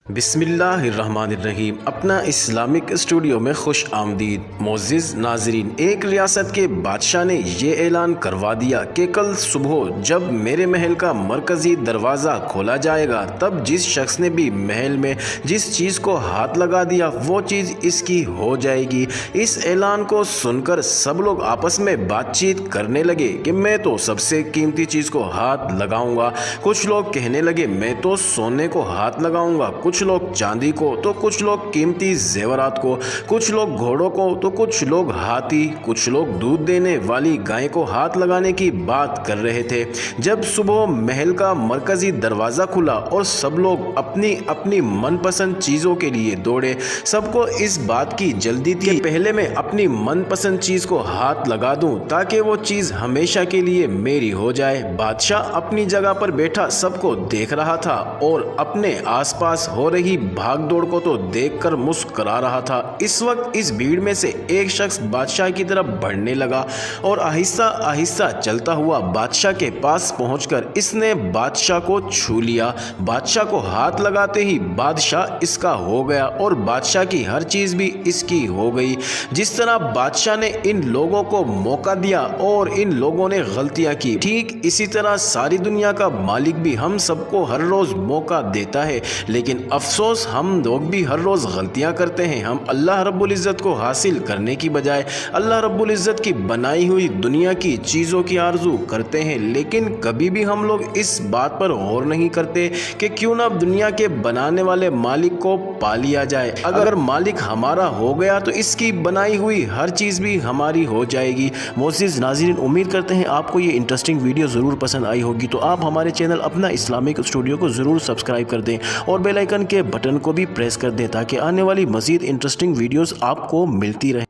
बिस्मिल्लाहिर्रहमानिर्रहीम। अपना Islamic studio में खुश आमदीद। मोअज़्ज़िज़ नाज़रीन, एक रियासत के बादशाह ने ये ऐलान करवा दिया कि कल सुबह जब मेरे महल का मरकज़ी दरवाज़ा खोला जाएगा तब जिस शख्स ने भी महल में जिस चीज़ को हाथ लगा दिया वो चीज़ इसकी हो जाएगी। इस ऐलान को सुनकर सब लोग आपस में बातचीत करने लगे कि मैं तो सबसे कीमती चीज़ को हाथ लगाऊंगा। कुछ लोग कहने लगे मैं तो सोने को हाथ लगाऊंगा, कुछ लोग चांदी को, तो कुछ लोग कीमती जेवरात को, कुछ लोग घोड़ों को, तो कुछ लोग हाथी, कुछ लोग दूध देने वाली गाय को हाथ लगाने की बात कर रहे थे। जब सुबह महल का मरकजी दरवाज़ा खुला और सब लोग अपनी अपनी मनपसंद चीज़ों के लिए दौड़े। सबको इस बात की जल्दी थी कि पहले मैं अपनी मनपसंद चीज़ को हाथ लगा दूं ताकि वो चीज़ हमेशा के लिए मेरी हो जाए। बादशाह अपनी जगह पर बैठा सबको देख रहा था और अपने आसपास हो रही भाग दौड़ को तो देखकर मुस्कुरा रहा था। इस वक्त इस भीड़ में से एक शख्स बादशाह की तरफ बढ़ने लगा और आहिस्ता आहिस्ता चलता हुआ बादशाह के पास पहुंचकर इसने बादशाह को छू लिया। बादशाह को हाथ लगाते ही बादशाह इसका हो गया और बादशाह की हर चीज़ भी इसकी हो गई। जिस तरह बादशाह ने इन लोगों को मौका दिया और इन लोगों ने गलतियां की, ठीक इसी तरह सारी दुनिया का मालिक भी हम सबको हर रोज़ मौका देता है। लेकिन अफसोस हम लोग भी हर रोज़ गलतियां करते हैं। हम अल्लाह रब्बुल इज़्ज़त को हासिल करने की बजाय अल्लाह रब्बुल इज़्ज़त की बनाई हुई दुनिया की चीज़ों की आरजू करते हैं। लेकिन कभी भी हम लोग इस बात पर गौर नहीं करते कि क्यों ना दुनिया के बनाने वाले मालिक को पा लिया जाए। अगर मालिक हमारा हो गया तो इसकी बनाई हुई हर चीज़ भी हमारी हो जाएगी। मोअज़्ज़िज़ नाज़रीन, उम्मीद करते हैं आपको ये इंटरेस्टिंग वीडियो ज़रूर पसंद आई होगी। तो आप हमारे चैनल अपना इस्लामिक स्टूडियो को ज़रूर सब्सक्राइब कर दें और बेल आइकन के बटन को भी प्रेस कर दें ताकि आने वाली मज़ीद इंटरेस्टिंग वीडियोस आपको मिलती रहे।